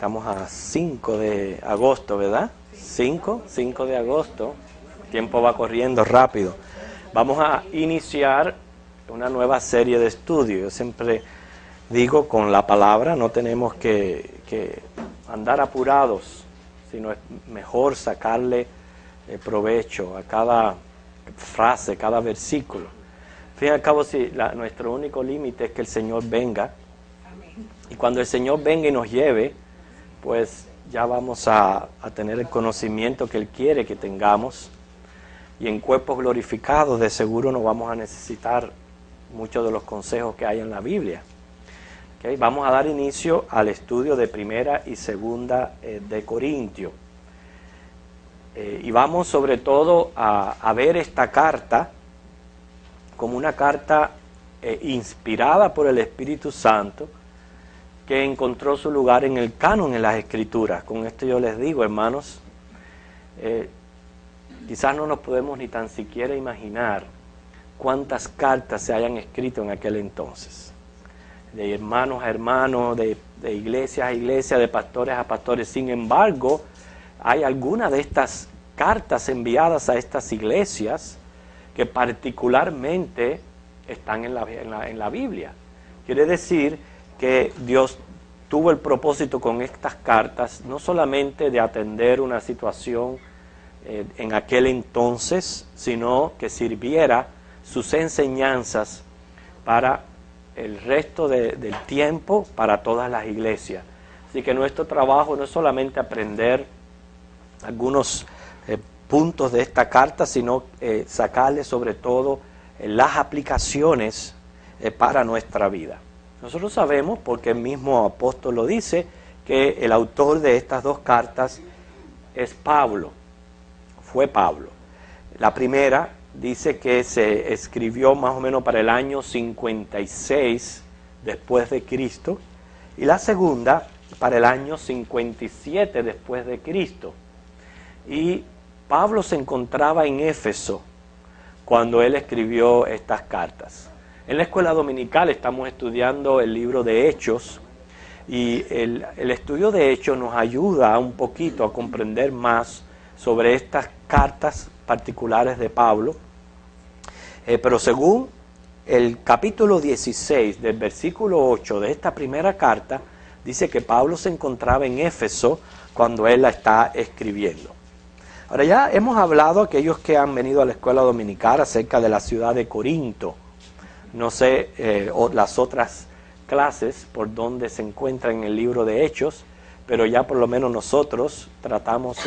Estamos a 5 de agosto, ¿verdad? 5 de agosto. El tiempo va corriendo rápido. Vamos a iniciar una nueva serie de estudios. Yo siempre digo, con la palabra no tenemos que andar apurados, sino es mejor sacarle provecho a cada frase, cada versículo. Al fin y al cabo, si nuestro único límite es que el Señor venga. Y cuando el Señor venga y nos lleve, pues ya vamos a tener el conocimiento que Él quiere que tengamos. Y en cuerpos glorificados de seguro no vamos a necesitar muchos de los consejos que hay en la Biblia. ¿Okay? Vamos a dar inicio al estudio de Primera y Segunda de Corintios. Y vamos sobre todo a ver esta carta como una carta inspirada por el Espíritu Santo, que encontró su lugar en el canon, en las Escrituras. Con esto yo les digo, hermanos, quizás no nos podemos ni tan siquiera imaginar cuántas cartas se hayan escrito en aquel entonces. De hermanos a hermanos, de iglesias a iglesias, de pastores a pastores. Sin embargo, hay algunas de estas cartas enviadas a estas iglesias que particularmente están en la Biblia. Quiere decir que Dios tuvo el propósito con estas cartas no solamente de atender una situación en aquel entonces, sino que sirviera sus enseñanzas para el resto del tiempo, para todas las iglesias. Así que nuestro trabajo no es solamente aprender algunos puntos de esta carta, sino sacarle sobre todo las aplicaciones para nuestra vida. Nosotros sabemos, porque el mismo apóstol lo dice, que el autor de estas dos cartas es Pablo, fue Pablo. La primera dice que se escribió más o menos para el año 56 después de Cristo, y la segunda para el año 57 después de Cristo. Y Pablo se encontraba en Éfeso cuando él escribió estas cartas. En la escuela dominical estamos estudiando el libro de Hechos, y el estudio de Hechos nos ayuda un poquito a comprender más sobre estas cartas particulares de Pablo. Pero según el capítulo 16 del versículo 8 de esta primera carta, dice que Pablo se encontraba en Éfeso cuando él la está escribiendo. Ahora, ya hemos hablado, aquellos que han venido a la escuela dominical, acerca de la ciudad de Corinto. No sé las otras clases por donde se encuentra en el libro de Hechos, pero ya por lo menos nosotros tratamos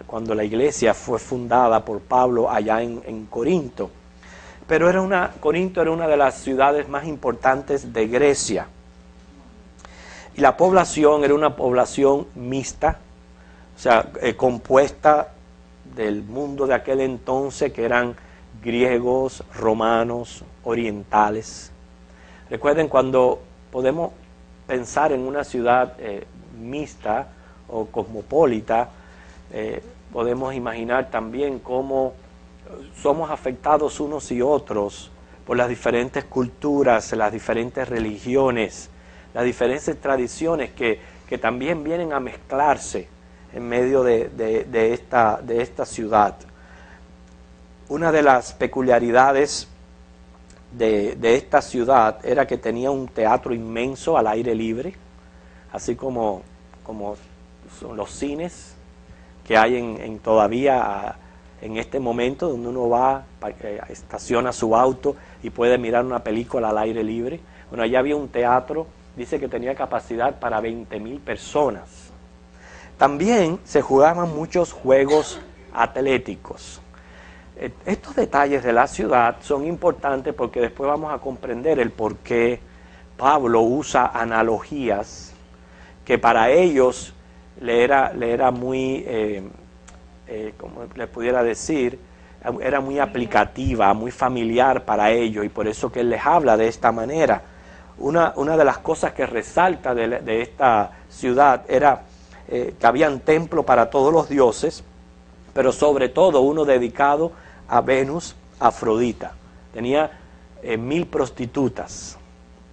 cuando la iglesia fue fundada por Pablo allá en Corinto. Pero Corinto era una de las ciudades más importantes de Grecia. Y la población era una población mixta, o sea, compuesta del mundo de aquel entonces, que eran griegos, romanos, orientales. Recuerden, cuando podemos pensar en una ciudad mixta o cosmopolita, podemos imaginar también cómo somos afectados unos y otros por las diferentes culturas, las diferentes religiones, las diferentes tradiciones que también vienen a mezclarse en medio de esta ciudad. Una de las peculiaridades de esta ciudad era que tenía un teatro inmenso al aire libre, así como son los cines que hay todavía en este momento, donde uno va, estaciona su auto y puede mirar una película al aire libre. Bueno, allá había un teatro, dice que tenía capacidad para 20,000 personas. También se jugaban muchos juegos atléticos. Estos detalles de la ciudad son importantes porque después vamos a comprender el por qué Pablo usa analogías que para ellos le era muy, como les pudiera decir, era muy aplicativa, muy familiar para ellos, y por eso que él les habla de esta manera. Una de las cosas que resalta de esta ciudad era que habían templo para todos los dioses, pero sobre todo uno dedicado a Venus, Afrodita. Tenía 1000 prostitutas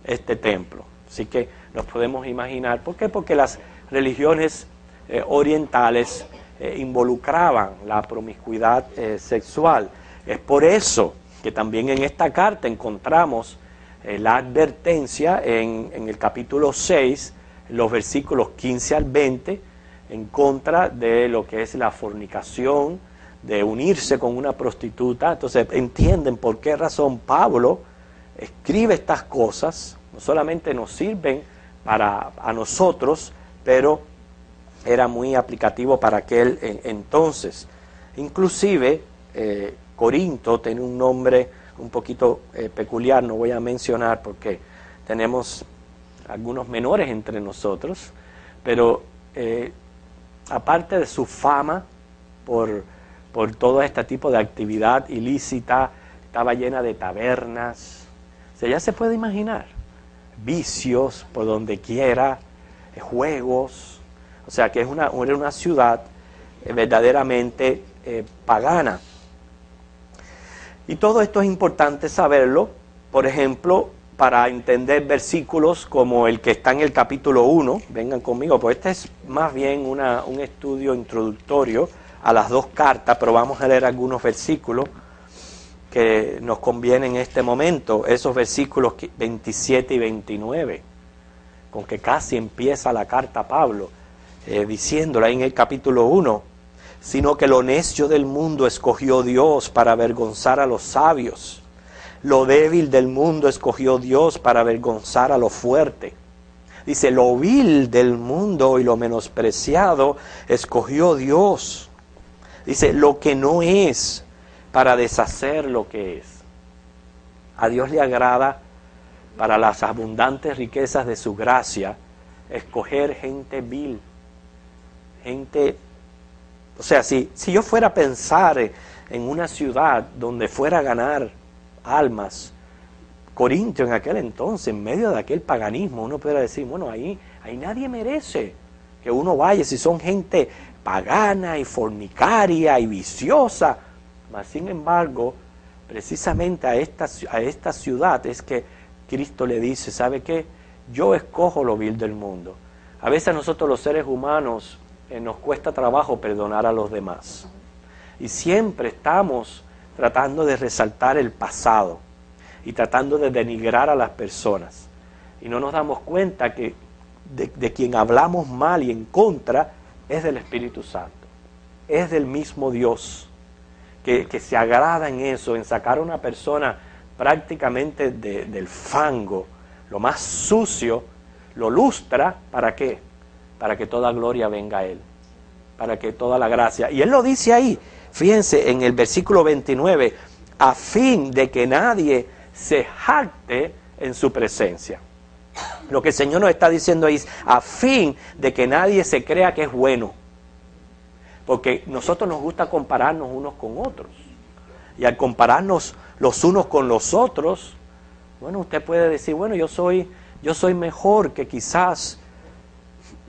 este templo. Así que nos podemos imaginar. ¿Por qué? Porque las religiones orientales involucraban la promiscuidad sexual. Es por eso que también en esta carta encontramos la advertencia en el capítulo 6, los versículos 15 al 20, en contra de lo que es la fornicación, de unirse con una prostituta. Entonces entienden por qué razón Pablo escribe estas cosas. No solamente nos sirven a nosotros, pero era muy aplicativo para aquel entonces. Inclusive Corinto tiene un nombre un poquito peculiar, no voy a mencionar porque tenemos algunos menores entre nosotros, pero aparte de su fama por todo este tipo de actividad ilícita, estaba llena de tabernas. O sea, ya se puede imaginar, vicios por donde quiera, juegos. O sea que era una ciudad verdaderamente pagana. Y todo esto es importante saberlo, por ejemplo, para entender versículos como el que está en el capítulo 1, vengan conmigo, pues este es más bien un estudio introductorio a las dos cartas, pero vamos a leer algunos versículos que nos convienen en este momento, esos versículos 27 y 29, con que casi empieza la carta a Pablo, diciéndola en el capítulo 1, sino que lo necio del mundo escogió Dios para avergonzar a los sabios. Lo débil del mundo escogió Dios para avergonzar a lo fuerte. Dice, lo vil del mundo y lo menospreciado escogió Dios. Dice, lo que no es para deshacer lo que es. A Dios le agrada, para las abundantes riquezas de su gracia, escoger gente vil, gente. O sea, si yo fuera a pensar en una ciudad donde fuera a ganar almas, Corinto en aquel entonces, en medio de aquel paganismo, uno pudiera decir, bueno, ahí nadie merece que uno vaya, si son gente pagana y fornicaria y viciosa. Mas sin embargo, precisamente a esta ciudad es que Cristo le dice, ¿sabe qué? Yo escojo lo vil del mundo. A veces a nosotros los seres humanos nos cuesta trabajo perdonar a los demás. Y siempre estamos tratando de resaltar el pasado y tratando de denigrar a las personas. Y no nos damos cuenta que de quien hablamos mal y en contra es del Espíritu Santo. Es del mismo Dios que se agrada en eso, en sacar a una persona prácticamente del fango, lo más sucio, lo lustra, ¿para qué? Para que toda gloria venga a Él, para que toda la gracia. Y Él lo dice ahí, fíjense, en el versículo 29, a fin de que nadie se jacte en su presencia. Lo que el Señor nos está diciendo ahí es, a fin de que nadie se crea que es bueno. Porque nosotros nos gusta compararnos unos con otros. Y al compararnos los unos con los otros, bueno, usted puede decir, bueno, yo soy mejor que quizás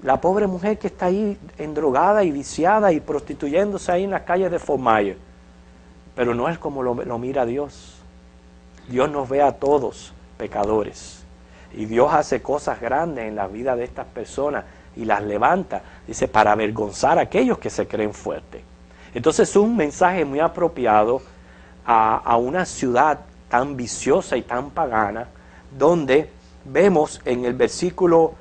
la pobre mujer que está ahí endrogada y viciada y prostituyéndose ahí en las calles de Fort Myers. Pero no es como lo mira Dios. Dios nos ve a todos pecadores. Y Dios hace cosas grandes en la vida de estas personas y las levanta, dice, para avergonzar a aquellos que se creen fuertes. Entonces es un mensaje muy apropiado a una ciudad tan viciosa y tan pagana, donde vemos en el versículo,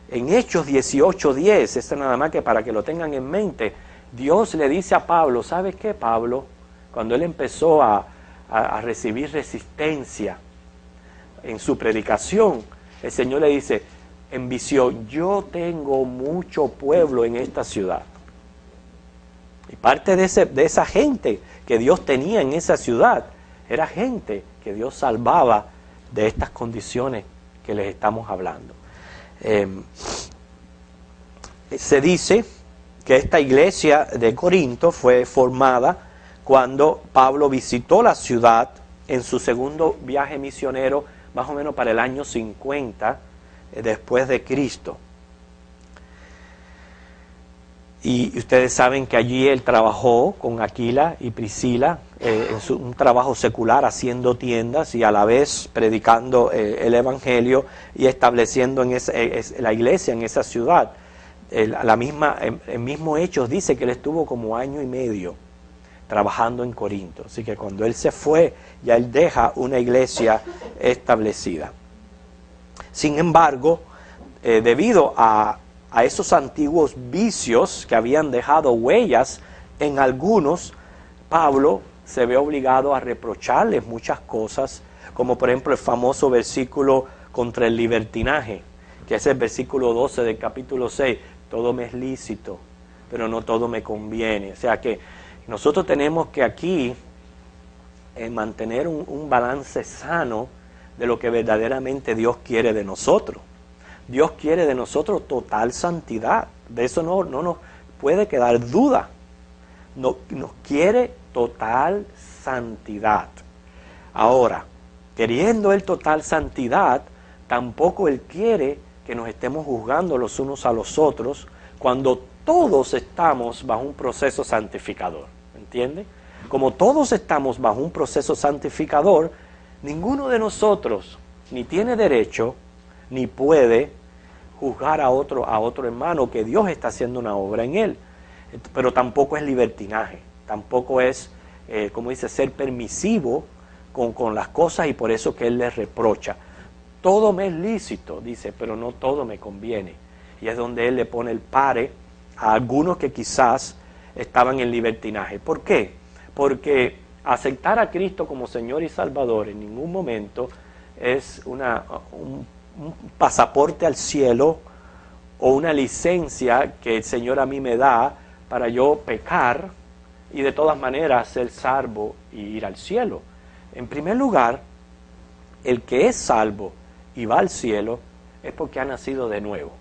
en Hechos 18:10, esto nada más que para que lo tengan en mente, Dios le dice a Pablo, ¿sabes qué, Pablo? Cuando él empezó a recibir resistencia en su predicación, el Señor le dice, en visión, yo tengo mucho pueblo en esta ciudad. Y parte de esa gente que Dios tenía en esa ciudad, era gente que Dios salvaba de estas condiciones que les estamos hablando. Se dice que esta iglesia de Corinto fue formada cuando Pablo visitó la ciudad en su segundo viaje misionero, más o menos para el año 50 después de Cristo. Y ustedes saben que allí él trabajó con Aquila y Priscila, un trabajo secular, haciendo tiendas y a la vez predicando el Evangelio y estableciendo la iglesia en esa ciudad. El mismo Hechos dice que él estuvo como 1 año y medio trabajando en Corinto. Así que cuando él se fue, ya él deja una iglesia establecida. Sin embargo, debido a esos antiguos vicios que habían dejado huellas en algunos, Pablo se ve obligado a reprocharles muchas cosas, como por ejemplo el famoso versículo contra el libertinaje, que es el versículo 12 del capítulo 6, todo me es lícito, pero no todo me conviene. O sea que nosotros tenemos que aquí mantener un balance sano de lo que verdaderamente Dios quiere de nosotros. Dios quiere de nosotros total santidad. De eso no nos puede quedar duda. Nos quiere total santidad. Ahora, queriendo Él total santidad, tampoco Él quiere que nos estemos juzgando los unos a los otros cuando todos estamos bajo un proceso santificador. ¿Entiende? Como todos estamos bajo un proceso santificador, ninguno de nosotros ni tiene derecho ni puede juzgar a otro hermano que Dios está haciendo una obra en él. Pero tampoco es libertinaje, tampoco es, como dice, ser permisivo con las cosas, y por eso que él les reprocha. Todo me es lícito, dice, pero no todo me conviene. Y es donde él le pone el pare a algunos que quizás estaban en libertinaje. ¿Por qué? Porque aceptar a Cristo como Señor y Salvador en ningún momento es un pasaporte al cielo o una licencia que el Señor a mí me da para yo pecar y de todas maneras ser salvo y ir al cielo. En primer lugar, el que es salvo y va al cielo es porque ha nacido de nuevo,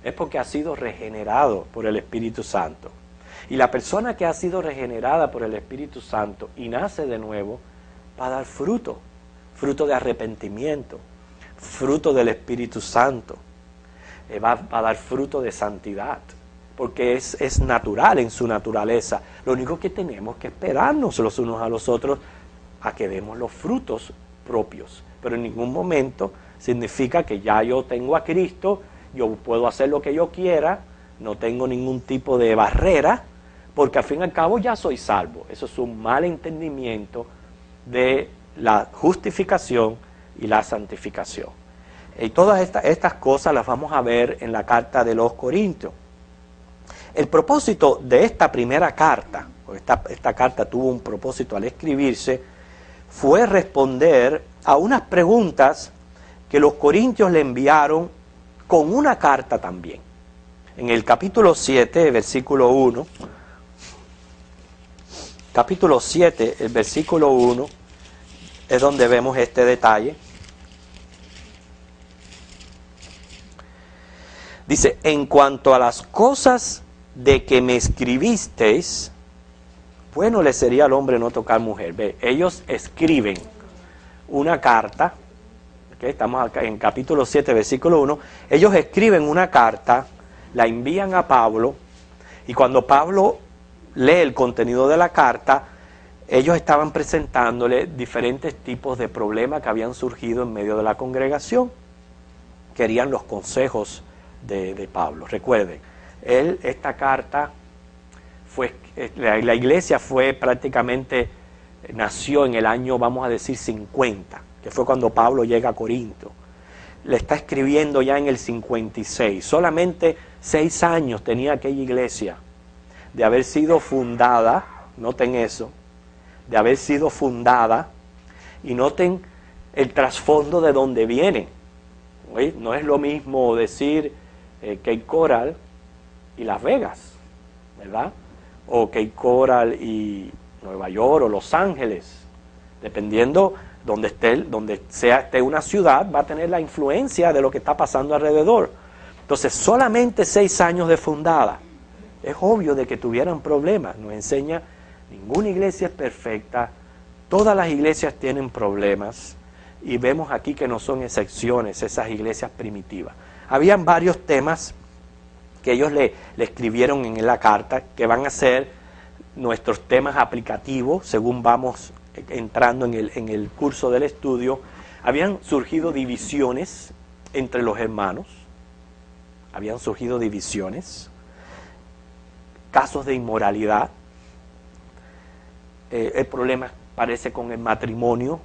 es porque ha sido regenerado por el Espíritu Santo. Y la persona que ha sido regenerada por el Espíritu Santo y nace de nuevo va a dar fruto de arrepentimiento, fruto del Espíritu Santo, va a dar fruto de santidad, porque es natural en su naturaleza. Lo único que tenemos que esperarnos los unos a los otros a que demos los frutos propios, pero en ningún momento significa que ya yo tengo a Cristo, yo puedo hacer lo que yo quiera, no tengo ningún tipo de barrera, porque al fin y al cabo ya soy salvo. Eso es un mal entendimiento de la justificación y la santificación. Y todas estas cosas las vamos a ver en la carta de los Corintios. El propósito de esta primera carta, esta carta tuvo un propósito al escribirse, fue responder a unas preguntas que los corintios le enviaron con una carta también. En el capítulo 7, versículo 1, capítulo 7, el versículo 1, es donde vemos este detalle. Dice, en cuanto a las cosas de que me escribisteis, bueno le sería al hombre no tocar mujer. Ve, ellos escriben una carta, ¿okay? Estamos acá en capítulo 7, versículo 1, ellos escriben una carta, la envían a Pablo, y cuando Pablo lee el contenido de la carta, ellos estaban presentándole diferentes tipos de problemas que habían surgido en medio de la congregación. Querían los consejos de Pablo. Recuerden, esta carta la iglesia nació en el año, vamos a decir, 50, que fue cuando Pablo llega a Corinto. Le está escribiendo ya en el 56. Solamente 6 años tenía aquella iglesia de haber sido fundada, noten eso, de haber sido fundada, y noten el trasfondo de donde viene. ¿Sí? No es lo mismo decir Cape Coral y Las Vegas, ¿verdad? O Cape Coral y Nueva York o Los Ángeles, dependiendo donde esté una ciudad, va a tener la influencia de lo que está pasando alrededor. Entonces, solamente 6 años de fundada. Es obvio de que tuvieran problemas. Nos enseña, ninguna iglesia es perfecta, todas las iglesias tienen problemas, y vemos aquí que no son excepciones esas iglesias primitivas. Habían varios temas que ellos le escribieron en la carta, que van a ser nuestros temas aplicativos según vamos entrando en el curso del estudio. Habían surgido divisiones entre los hermanos, casos de inmoralidad, el problema parece con el matrimonio.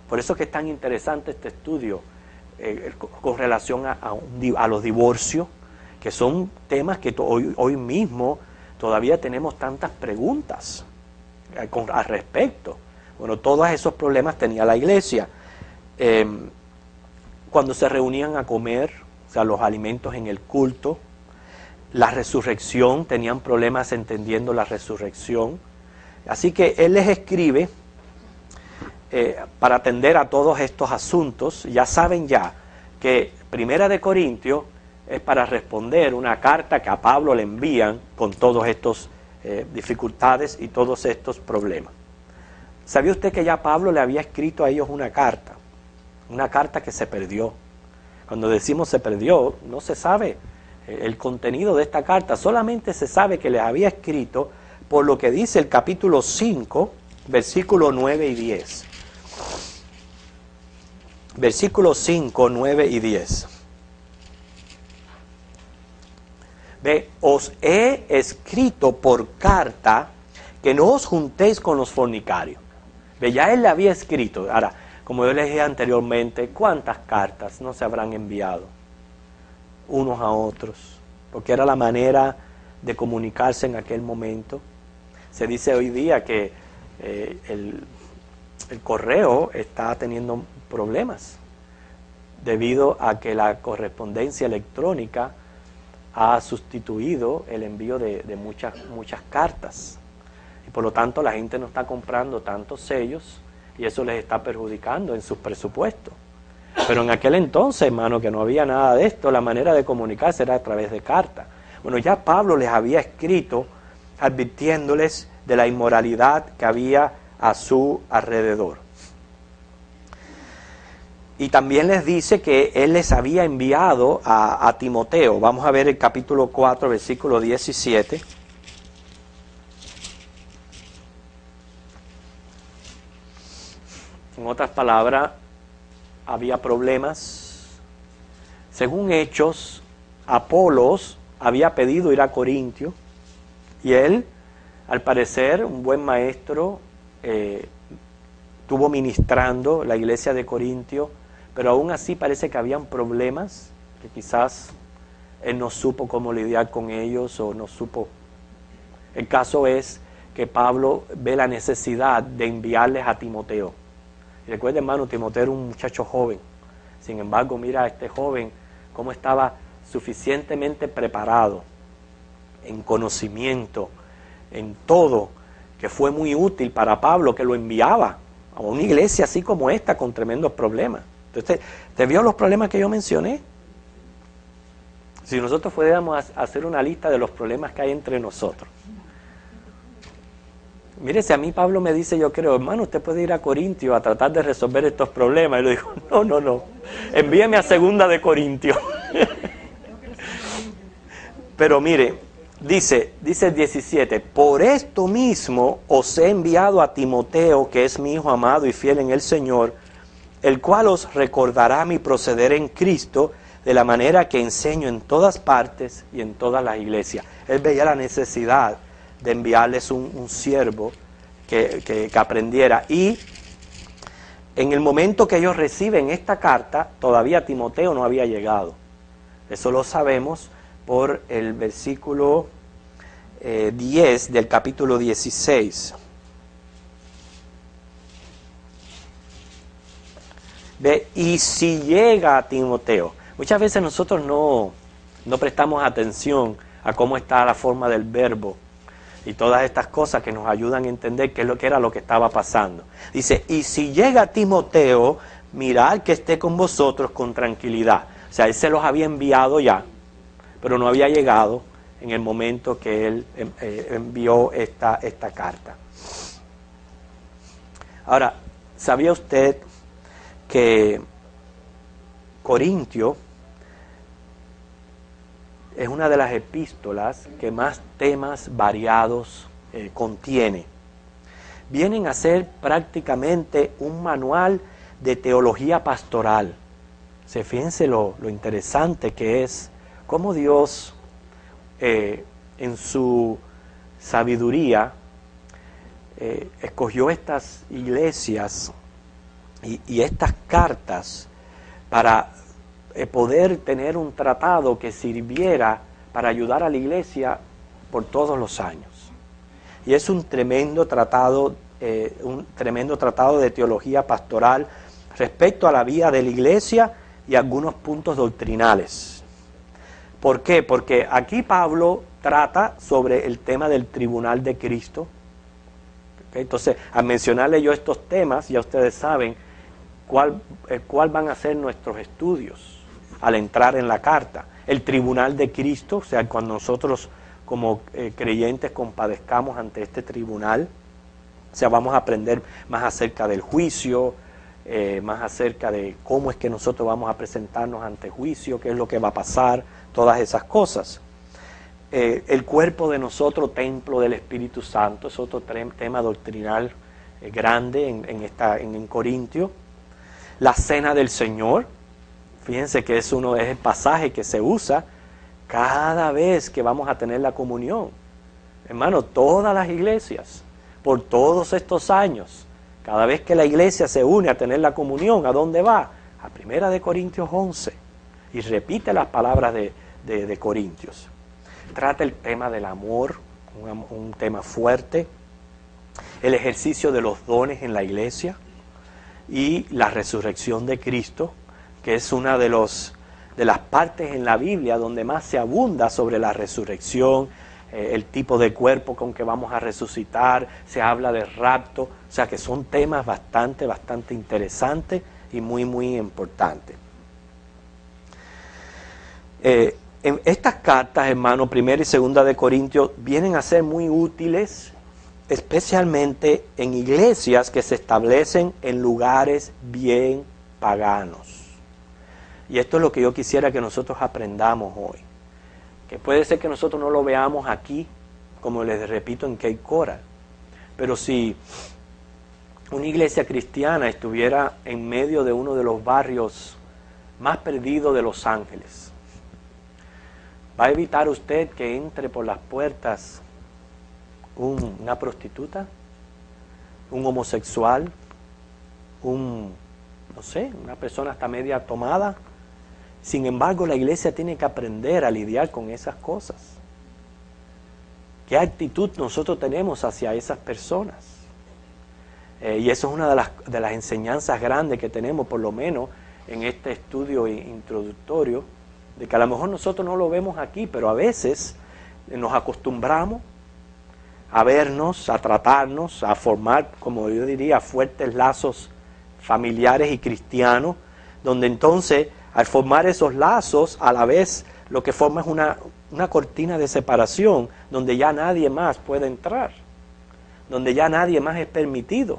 Por eso que es tan interesante este estudio con relación a los divorcios, que son temas que hoy mismo todavía tenemos tantas preguntas al respecto. Bueno, todos esos problemas tenía la iglesia. Cuando se reunían a comer, o sea, los alimentos en el culto, la resurrección, tenían problemas entendiendo la resurrección. Así que él les escribe para atender a todos estos asuntos. Ya saben que Primera de Corintios es para responder una carta que a Pablo le envían con todas estas dificultades y todos estos problemas. ¿Sabía usted que ya Pablo le había escrito a ellos una carta que se perdió? Cuando decimos se perdió, no se sabe el contenido de esta carta, solamente se sabe que les había escrito por lo que dice el capítulo 5, versículos 9 y 10. Versículos 5, 9 y 10. Ve, os he escrito por carta que no os juntéis con los fornicarios. Ve, ya él le había escrito. Ahora, como yo les dije anteriormente, ¿cuántas cartas no se habrán enviado unos a otros? Porque era la manera de comunicarse en aquel momento. Se dice hoy día que el correo está teniendo problemas debido a que la correspondencia electrónica ha sustituido el envío de muchas cartas. Y por lo tanto la gente no está comprando tantos sellos y eso les está perjudicando en sus presupuestos. Pero en aquel entonces, hermano, que no había nada de esto, la manera de comunicarse era a través de cartas. Bueno, ya Pablo les había escrito advirtiéndoles de la inmoralidad que había a su alrededor. Y también les dice que él les había enviado a Timoteo. Vamos a ver el capítulo 4, versículo 17. En otras palabras, había problemas. Según Hechos, Apolos había pedido ir a Corintio y él, al parecer, un buen maestro, estuvo ministrando la iglesia de Corintio, pero aún así parece que habían problemas que quizás él no supo cómo lidiar con ellos o no supo. El caso es que Pablo ve la necesidad de enviarles a Timoteo. Y recuerda, hermano, Timoteo era un muchacho joven. Sin embargo, mira a este joven cómo estaba suficientemente preparado en conocimiento, en todo, que fue muy útil para Pablo, que lo enviaba a una iglesia así como esta con tremendos problemas. Entonces, ¿te vio los problemas que yo mencioné? Si nosotros pudiéramos hacer una lista de los problemas que hay entre nosotros. Mire, si a mí Pablo me dice, yo creo, hermano, usted puede ir a Corintio a tratar de resolver estos problemas. Y le digo, no, envíeme a 2 de Corintios. Pero mire, dice el 17, por esto mismo os he enviado a Timoteo, que es mi hijo amado y fiel en el Señor, el cual os recordará mi proceder en Cristo, de la manera que enseño en todas partes y en todas las iglesias. Él veía la necesidad de enviarles un siervo que aprendiera. Y en el momento que ellos reciben esta carta, todavía Timoteo no había llegado. Eso lo sabemos por el versículo 10 del capítulo 16. Ve, y si llega a Timoteo. Muchas veces nosotros no prestamos atención a cómo está la forma del verbo y todas estas cosas que nos ayudan a entender qué es lo que era lo que estaba pasando. Dice, y si llega Timoteo, mirad que esté con vosotros con tranquilidad. O sea, él se los había enviado ya, pero no había llegado en el momento que él envió esta carta. Ahora, ¿sabía usted que Corintio es una de las epístolas que más temas variados contiene. Vienen a ser prácticamente un manual de teología pastoral. Fíjense lo interesante que es cómo Dios en su sabiduría escogió estas iglesias y estas cartas para poder tener un tratado que sirviera para ayudar a la iglesia por todos los años. Y es un tremendo tratado de teología pastoral respecto a la vida de la iglesia y algunos puntos doctrinales. ¿Por qué? Porque aquí Pablo trata sobre el tema del tribunal de Cristo. Entonces, al mencionarle yo estos temas, ya ustedes saben cuál van a ser nuestros estudios al entrar en la carta. El tribunal de Cristo, o sea, cuando nosotros como creyentes compadezcamos ante este tribunal, o sea, vamos a aprender más acerca del juicio, más acerca de cómo es que nosotros vamos a presentarnos ante juicio, qué es lo que va a pasar, todas esas cosas. El cuerpo de nosotros, templo del Espíritu Santo, es otro tema doctrinal grande en Corintio. La cena del Señor, fíjense que es el pasaje que se usa cada vez que vamos a tener la comunión. Hermano, todas las iglesias, por todos estos años, cada vez que la iglesia se une a tener la comunión, ¿a dónde va? A 1 Corintios 11. Y repite las palabras de Corintios. Trata el tema del amor, un tema fuerte, el ejercicio de los dones en la iglesia y la resurrección de Cristo, que es una de las partes en la Biblia donde más se abunda sobre la resurrección, el tipo de cuerpo con que vamos a resucitar, se habla de rapto, o sea que son temas bastante interesantes y muy importantes. En estas cartas, hermano, 1 y 2 de Corintios, vienen a ser muy útiles, especialmente en iglesias que se establecen en lugares bien paganos. Y esto es lo que yo quisiera que nosotros aprendamos hoy. Que puede ser que nosotros no lo veamos aquí, como les repito, en Cape Coral. Pero si una iglesia cristiana estuviera en medio de uno de los barrios más perdidos de Los Ángeles, ¿va a evitar usted que entre por las puertas una prostituta, un homosexual, una persona hasta media tomada? Sin embargo, la iglesia tiene que aprender a lidiar con esas cosas. ¿Qué actitud nosotros tenemos hacia esas personas? Y eso es una de las enseñanzas grandes que tenemos, por lo menos en este estudio introductorio, de que a lo mejor nosotros no lo vemos aquí, pero a veces nos acostumbramos a vernos, a tratarnos, a formar, como yo diría, fuertes lazos familiares y cristianos, donde entonces, al formar esos lazos, a la vez lo que forma es una cortina de separación, donde ya nadie más puede entrar, donde ya nadie más es permitido,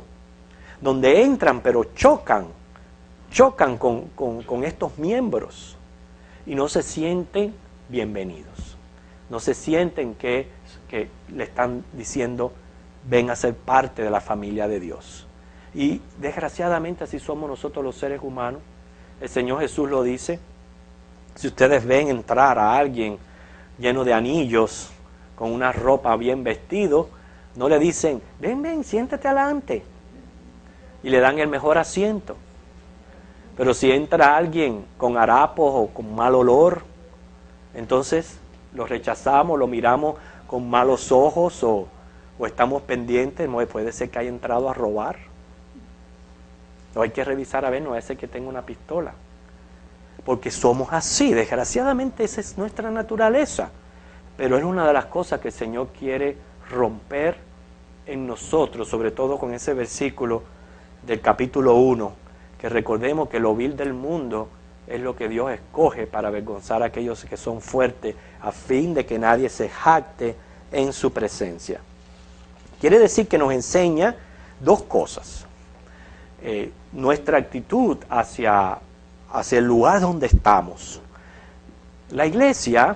donde entran pero chocan con estos miembros y no se sienten bienvenidos, no se sienten que le están diciendo ven a ser parte de la familia de Dios. Y desgraciadamente así somos nosotros los seres humanos. El Señor Jesús lo dice. Si ustedes ven entrar a alguien lleno de anillos, con una ropa bien vestido, no le dicen, ven, siéntate adelante, y le dan el mejor asiento. Pero si entra alguien con harapos o con mal olor, entonces lo rechazamos, lo miramos con malos ojos o estamos pendientes, puede ser que haya entrado a robar. O hay que revisar a ver, no es ese que tenga una pistola. Porque somos así, desgraciadamente esa es nuestra naturaleza. Pero es una de las cosas que el Señor quiere romper en nosotros, sobre todo con ese versículo del capítulo 1, que recordemos que lo vil del mundo es lo que Dios escoge para avergonzar a aquellos que son fuertes, a fin de que nadie se jacte en su presencia. Quiere decir que nos enseña dos cosas. Nuestra actitud hacia el lugar donde estamos. La iglesia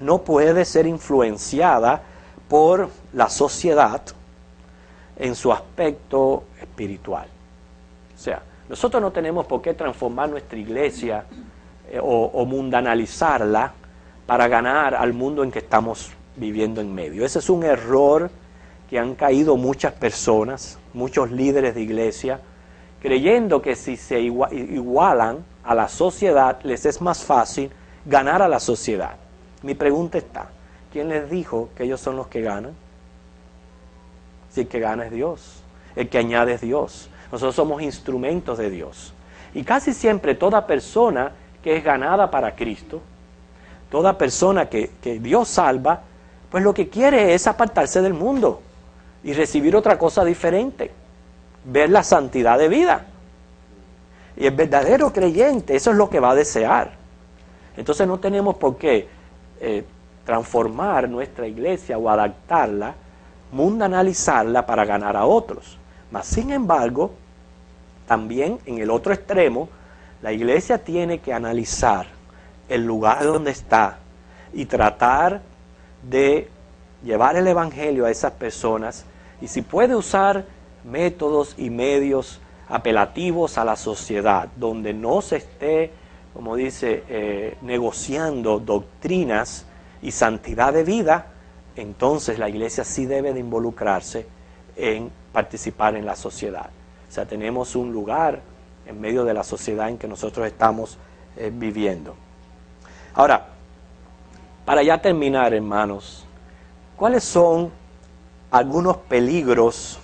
no puede ser influenciada por la sociedad en su aspecto espiritual. O sea, nosotros no tenemos por qué transformar nuestra iglesia o mundanalizarla para ganar al mundo en que estamos viviendo en medio. Ese es un error que han caído muchas personas, muchos líderes de iglesia, creyendo que si se igualan a la sociedad, les es más fácil ganar a la sociedad. Mi pregunta está, ¿quién les dijo que ellos son los que ganan? Si el que gana es Dios, el que añade es Dios. Nosotros somos instrumentos de Dios. Y casi siempre toda persona que es ganada para Cristo, toda persona que Dios salva, pues lo que quiere es apartarse del mundo y recibir otra cosa diferente, ver la santidad de vida. Y el verdadero creyente, eso es lo que va a desear. Entonces no tenemos por qué transformar nuestra iglesia o adaptarla, mundanalizarla para ganar a otros. Mas sin embargo, también en el otro extremo, la iglesia tiene que analizar el lugar donde está y tratar de llevar el evangelio a esas personas, y si puede usar métodos y medios apelativos a la sociedad, donde no se esté, como dice, negociando doctrinas y santidad de vida, entonces la iglesia sí debe de involucrarse en participar en la sociedad. O sea, tenemos un lugar en medio de la sociedad en que nosotros estamos viviendo. Ahora, para ya terminar, hermanos, ¿cuáles son algunos peligros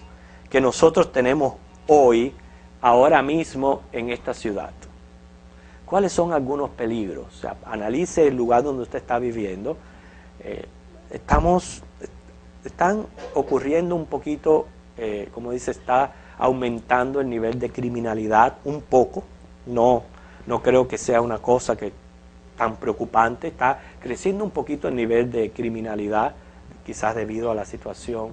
que nosotros tenemos hoy, ahora mismo, en esta ciudad? ¿Cuáles son algunos peligros? O sea, analice el lugar donde usted está viviendo. Están ocurriendo un poquito, como dice, está aumentando el nivel de criminalidad un poco. No creo que sea una cosa que tan preocupante. Está creciendo un poquito el nivel de criminalidad, quizás debido a la situación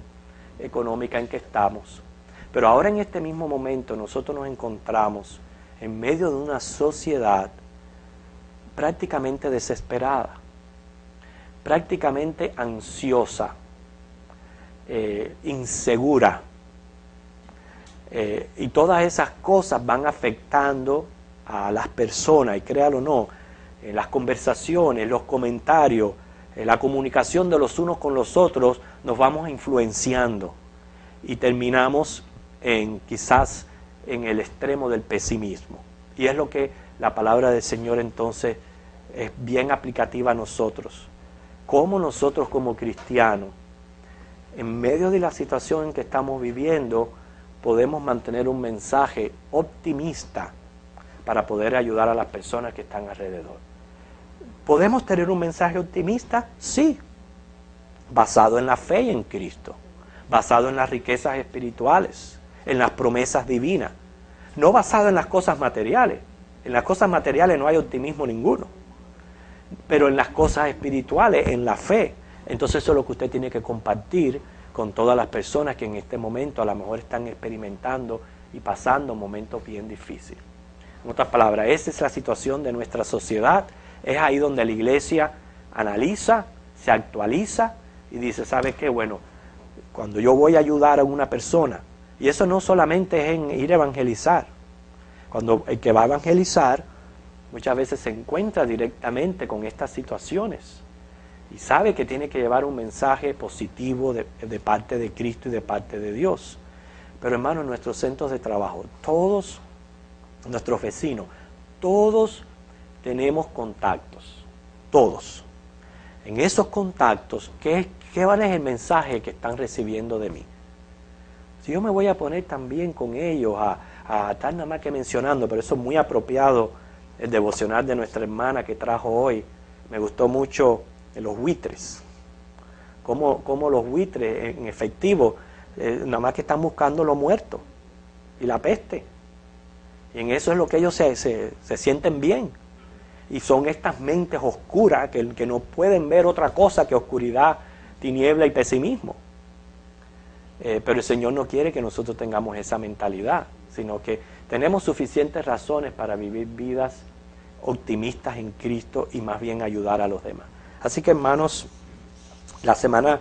económica en que estamos. Pero ahora en este mismo momento nosotros nos encontramos en medio de una sociedad prácticamente desesperada, prácticamente ansiosa, insegura. Y todas esas cosas van afectando a las personas, y créalo o no, las conversaciones, los comentarios, la comunicación de los unos con los otros, nos vamos influenciando y terminamos quizás en el extremo del pesimismo. Y es lo que la palabra del Señor entonces es bien aplicativa a nosotros. Cómo nosotros como cristianos, en medio de la situación en que estamos viviendo, podemos mantener un mensaje optimista para poder ayudar a las personas que están alrededor. ¿Podemos tener un mensaje optimista? Sí, basado en la fe y en Cristo, basado en las riquezas espirituales, en las promesas divinas, no basado en las cosas materiales. En las cosas materiales no hay optimismo ninguno, pero en las cosas espirituales, en la fe, entonces eso es lo que usted tiene que compartir con todas las personas que en este momento a lo mejor están experimentando y pasando momentos bien difíciles. En otras palabras, esa es la situación de nuestra sociedad. Es ahí donde la iglesia analiza, se actualiza y dice, ¿sabe qué? Bueno, cuando yo voy a ayudar a una persona, y eso no solamente es en ir a evangelizar, cuando el que va a evangelizar muchas veces se encuentra directamente con estas situaciones y sabe que tiene que llevar un mensaje positivo de parte de Cristo y de parte de Dios. Pero hermanos, en nuestros centros de trabajo, todos nuestros vecinos, todos tenemos contactos, todos. En esos contactos, ¿qué es el mensaje que están recibiendo de mí? Si yo me voy a poner también con ellos a estar nada más que mencionando, pero eso es muy apropiado, el devocional de nuestra hermana que trajo hoy, me gustó mucho los buitres, como los buitres en efectivo, nada más que están buscando lo muerto y la peste, y en eso es lo que ellos se sienten bien, y son estas mentes oscuras que no pueden ver otra cosa que oscuridad, tiniebla y pesimismo. Pero el Señor no quiere que nosotros tengamos esa mentalidad, sino que tenemos suficientes razones para vivir vidas optimistas en Cristo y más bien ayudar a los demás. Así que, hermanos, la semana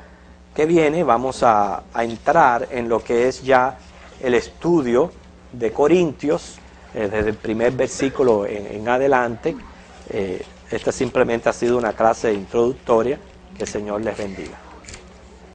que viene vamos a entrar en lo que es ya el estudio de Corintios, desde el primer versículo en adelante. Esta simplemente ha sido una clase introductoria. Que el Señor les bendiga.